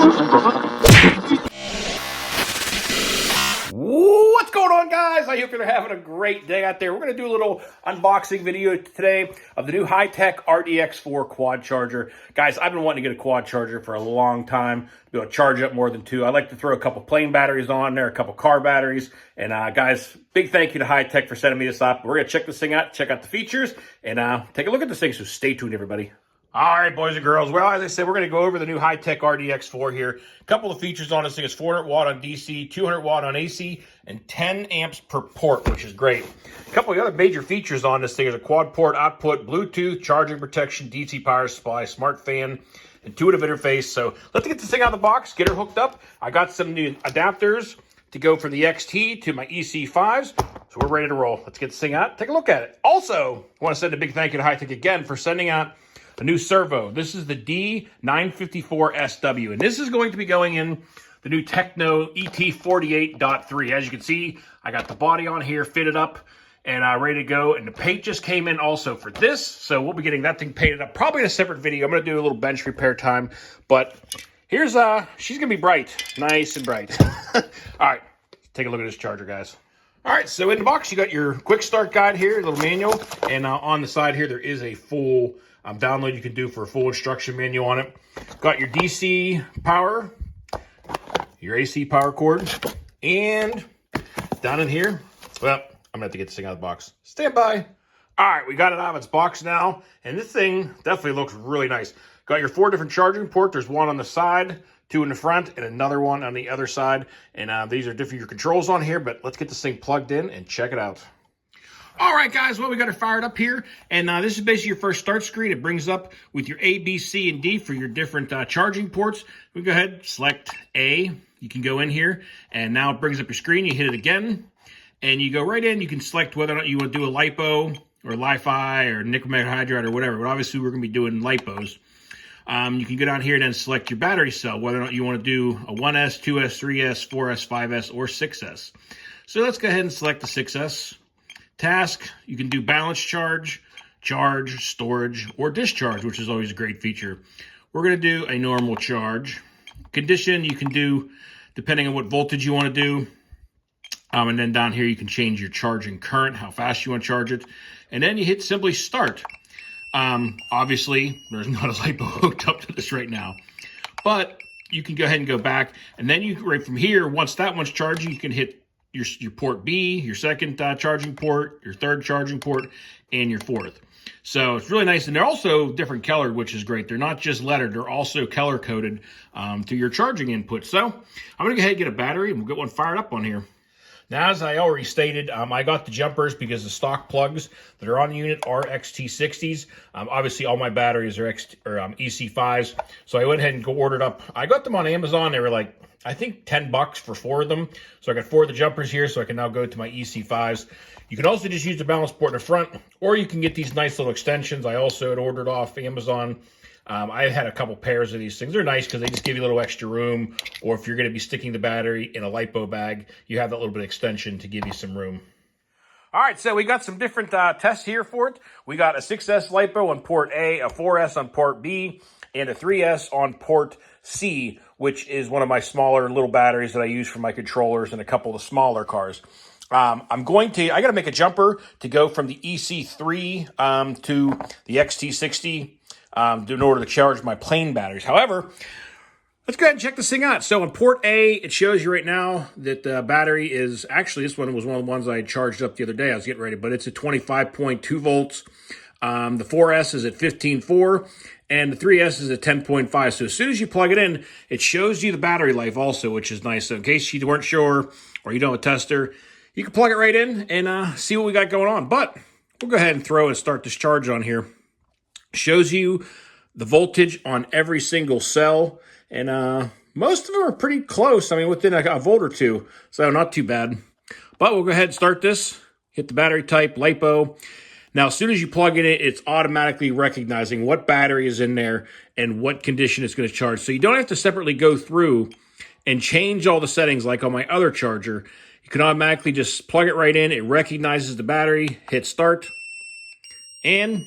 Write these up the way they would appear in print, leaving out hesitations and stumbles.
What's going on, guys? I hope you're having a great day out there. We're going to do a little unboxing video today of the new Hitec RDX4 quad charger. Guys, I've been wanting to get a quad charger for a long time to be able to charge up more than two. I like to throw a couple plane batteries on there, a couple car batteries. And guys, big thank you to Hitec for sending me this up. We're going to check this thing out, check out the features, and take a look at this thing. So stay tuned, everybody. All right, boys and girls. Well, as I said, we're going to go over the new Hitec RDX4 here. A couple of features on this thing is 400 watt on DC, 200 watt on AC, and 10 amps per port, which is great. A couple of other major features on this thing is a quad port output, Bluetooth, charging protection, DC power supply, smart fan, intuitive interface. So let's get this thing out of the box, get her hooked up. I got some new adapters to go from the XT to my EC5s. So we're ready to roll. Let's get this thing out, take a look at it. Also, I want to send a big thank you to Hitec again for sending out a new servo. This is the D954SW, and this is going to be going in the new Techno ET48.3. As you can see, I got the body on here, fitted up, and ready to go. And the paint just came in also for this, so we'll be getting that thing painted up, probably in a separate video. I'm going to do a little bench repair time, but here's, she's going to be bright, nice and bright. All right, take a look at this charger, guys. All right, so in the box, you got your quick start guide here, a little manual, and on the side here, there is a full download you can do for a full instruction manual on it. Got your DC power, your AC power cord, and down in here, well, I'm gonna have to get this thing out of the box. Stand by. All right, we got it out of its box now, and this thing definitely looks really nice. Got your 4 different charging ports. There's one on the side, 2 in the front, and another one on the other side. And these are different your controls on here, but let's get this thing plugged in and check it out. All right, guys, well, we got it fired up here, and this is basically your first start screen. It brings up with your A, B, C, and D for your different charging ports. We go ahead, select A. You can go in here, and now it brings up your screen. You hit it again, and you go right in. You can select whether or not you want to do a lipo or Li-Fi or nickel metal hydride or whatever, but obviously we're going to be doing lipos. You can go down here and then select your battery cell, whether or not you want to do a 1S, 2S, 3S, 4S, 5S, or 6S. So let's go ahead and select the 6S. Task, you can do balance charge, storage, or discharge, which is always a great feature. We're going to do a normal charge. Condition, you can do depending on what voltage you want to do. And then down here, you can change your charging current, how fast you want to charge it. And then you hit simply start. Obviously, there's not a lipo hooked up to this right now. But you can go ahead and go back. And then you, right from here, once that one's charging, you can hit your port B, your second charging port, your third charging port, and your fourth. So it's really nice. And they're also different colored, which is great. They're not just lettered. They're also color coded to your charging input. So I'm going to go ahead and get a battery, and we'll get one fired up on here. Now, as I already stated, I got the jumpers because the stock plugs that are on the unit are XT60s. Obviously, all my batteries are EC5s. So I went ahead and ordered up. I got them on Amazon. They were like, I think 10 bucks for 4 of them. So I got 4 of the jumpers here, so I can now go to my EC5s. You can also just use the balance port in the front, or you can get these nice little extensions. I also had ordered off Amazon. I had a couple pairs of these things. They're nice because they just give you a little extra room, or if you're going to be sticking the battery in a lipo bag, you have that little bit of extension to give you some room. All right, so we got some different tests here for it. We got a 6S lipo on port A, a 4S on port B, and a 3S on port C, which is one of my smaller little batteries that I use for my controllers and a couple of the smaller cars. I got to make a jumper to go from the EC3 to the XT60 in order to charge my plane batteries. However, let's go ahead and check this thing out. So on port A, it shows you right now that the battery is, actually this one was one of the ones I charged up the other day. I was getting ready, but it's at 25.2 volts. The 4S is at 15.4. And the 3S is at 10.5. So as soon as you plug it in, it shows you the battery life also, which is nice. So in case you weren't sure or you don't have a tester, you can plug it right in and see what we got going on. But we'll go ahead and throw and start this charge on here. Shows you the voltage on every single cell. And most of them are pretty close. I mean, within a volt or two. So not too bad. But we'll go ahead and start this. Hit the battery type, LiPo. Now, as soon as you plug in it, it's automatically recognizing what battery is in there and what condition it's going to charge. So you don't have to separately go through and change all the settings like on my other charger. You can automatically just plug it right in. It recognizes the battery, hit start, and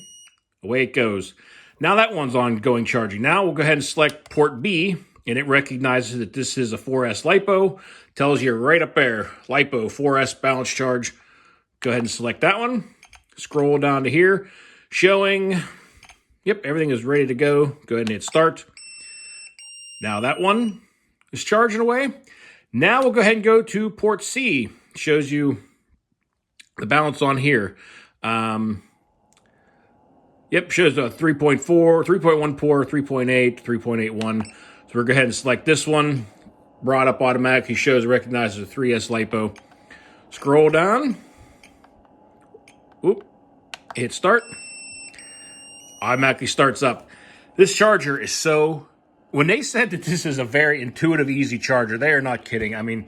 away it goes. Now that one's ongoing charging. Now we'll go ahead and select port B and it recognizes that this is a 4S LiPo. Tells you right up there, LiPo 4S balance charge. Go ahead and select that one. Scroll down to here, showing, yep, everything is ready to go. Go ahead and hit start. Now that one is charging away. Now we'll go ahead and go to port C. Shows you the balance on here. Yep, shows a 3.4, 3.14, 3.8, 3.81. So we'll go ahead and select this one. Brought up automatically, shows recognizes a 3S LiPo. Scroll down. Oop. Hit start. Automatically starts up. This charger is so... When they said that this is a very intuitive, easy charger, they are not kidding. I mean,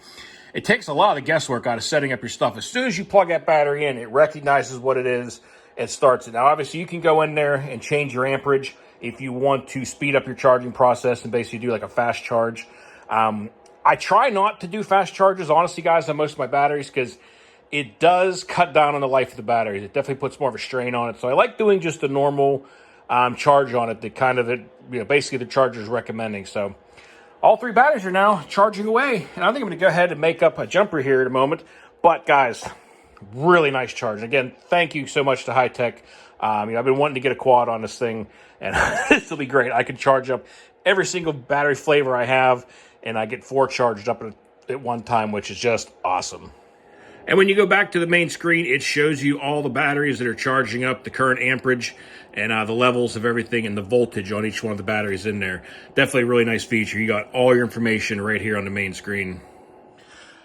it takes a lot of the guesswork out of setting up your stuff. As soon as you plug that battery in, it recognizes what it is and starts it. Now, obviously, you can go in there and change your amperage if you want to speed up your charging process and basically do like a fast charge. I try not to do fast charges, honestly, guys, on most of my batteries because it does cut down on the life of the batteries. It definitely puts more of a strain on it. So I like doing just a normal charge on it that kind of, basically the charger is recommending. So all three batteries are now charging away. And I think I'm going to go ahead and make up a jumper here in a moment. But guys, really nice charge. Again, thank you so much to Hitec. I've been wanting to get a quad on this thing, and this will be great. I can charge up every single battery flavor I have, and I get 4 charged up at one time, which is just awesome. And when you go back to the main screen, it shows you all the batteries that are charging up, the current amperage, and the levels of everything and the voltage on each one of the batteries in there. Definitely a really nice feature. You got all your information right here on the main screen.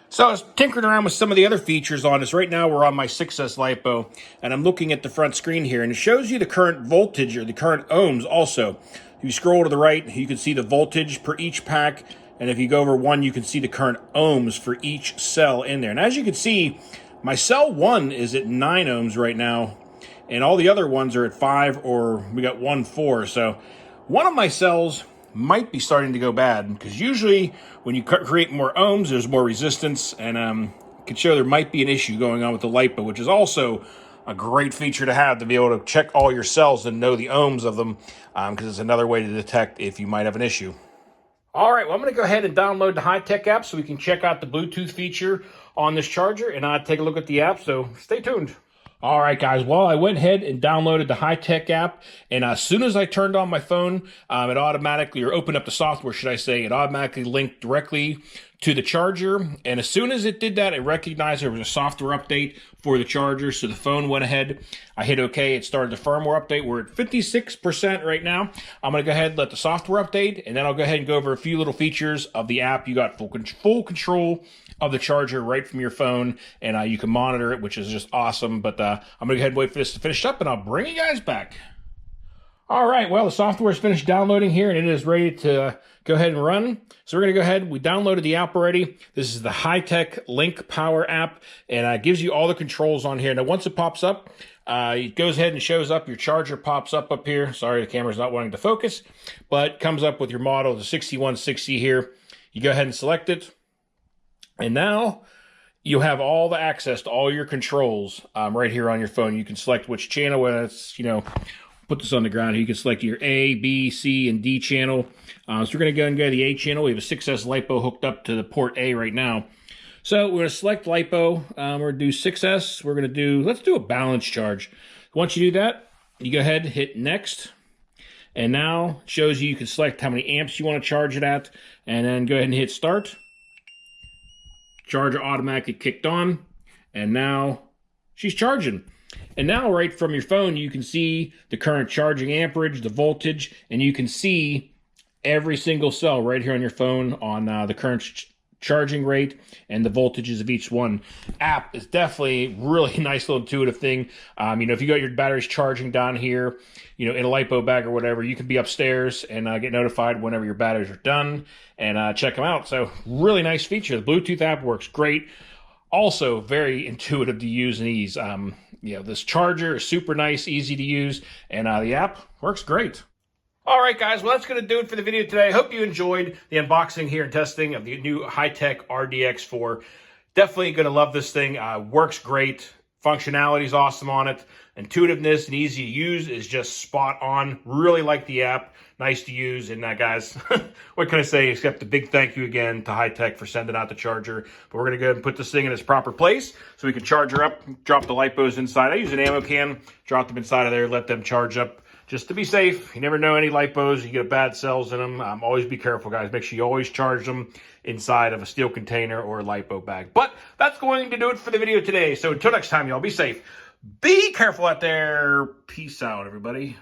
So I was tinkering around with some of the other features on this. Right now we're on my 6S LiPo, and I'm looking at the front screen here, and it shows you the current voltage or the current ohms also. If you scroll to the right, you can see the voltage per each pack, and if you go over one, you can see the current ohms for each cell in there. And as you can see, my cell 1 is at 9 ohms right now, and all the other ones are at 5, or we got 1, 4. So one of my cells might be starting to go bad, because usually when you create more ohms, there's more resistance, and could show there might be an issue going on with the LiPo, which is also a great feature to have, to be able to check all your cells and know the ohms of them, because it's another way to detect if you might have an issue. All right, well, I'm going to go ahead and download the Hitec app so we can check out the Bluetooth feature on this charger and take a look at the app, so stay tuned. All right, guys, well, I went ahead and downloaded the Hitec app, and as soon as I turned on my phone, it automatically, or opened up the software, should I say, it automatically linked directly to the charger, and as soon as it did that, it recognized there was a software update for the charger, so the phone went ahead. I hit OK. It started the firmware update. We're at 56% right now. I'm going to go ahead and let the software update, and then I'll go ahead and go over a few little features of the app. You got full control of the charger right from your phone, and you can monitor it, which is just awesome. But I'm going to go ahead and wait for this to finish up, and I'll bring you guys back. All right, well, the software is finished downloading here, and it is ready to go ahead and run. So we're going to go ahead. We downloaded the app already. This is the Hitec Link Power app, and it gives you all the controls on here. Now, once it pops up, it goes ahead and shows up. Your charger pops up here. Sorry, the camera's not wanting to focus, but comes up with your model, the 6160 here. You go ahead and select it, and now you'll have all the access to all your controls right here on your phone. You can select which channel, whether it's, put this on the ground here. You can select your A, B, C, and D channel. So we're going to go and go to the A channel. We have a 6S LiPo hooked up to the port A right now. So we're going to select LiPo. We're going to do 6S. We're going to let's do a balance charge. Once you do that, you go ahead and hit next. And now it shows you can select how many amps you want to charge it at. And then go ahead and hit start. Charger automatically kicked on. And now she's charging. And now right from your phone, you can see the current charging amperage, the voltage, and you can see every single cell right here on your phone on the current charging rate and the voltages of each one. App is definitely really nice little intuitive thing. If you got your batteries charging down here, in a LiPo bag or whatever, you can be upstairs and get notified whenever your batteries are done and check them out. So really nice feature. The Bluetooth app works great. Also very intuitive to use and ease. This charger is super nice, easy to use, and the app works great. All right, guys, well, that's going to do it for the video today. I hope you enjoyed the unboxing here and testing of the new Hitec RDX4. Definitely going to love this thing. Works great. Functionality is awesome on it. Intuitiveness and easy to use is just spot on. Really like the app. Nice to use. And guys, what can I say except a big thank you again to Hitec for sending out the charger. But we're going to go ahead and put this thing in its proper place so we can charge her up, drop the lipos inside. I use an ammo can, drop them inside of there, let them charge up. Just to be safe, you never know any lipos, you get bad cells in them. Always be careful, guys. Make sure you always charge them inside of a steel container or a lipo bag. But that's going to do it for the video today. So until next time, y'all, be safe. Be careful out there. Peace out, everybody.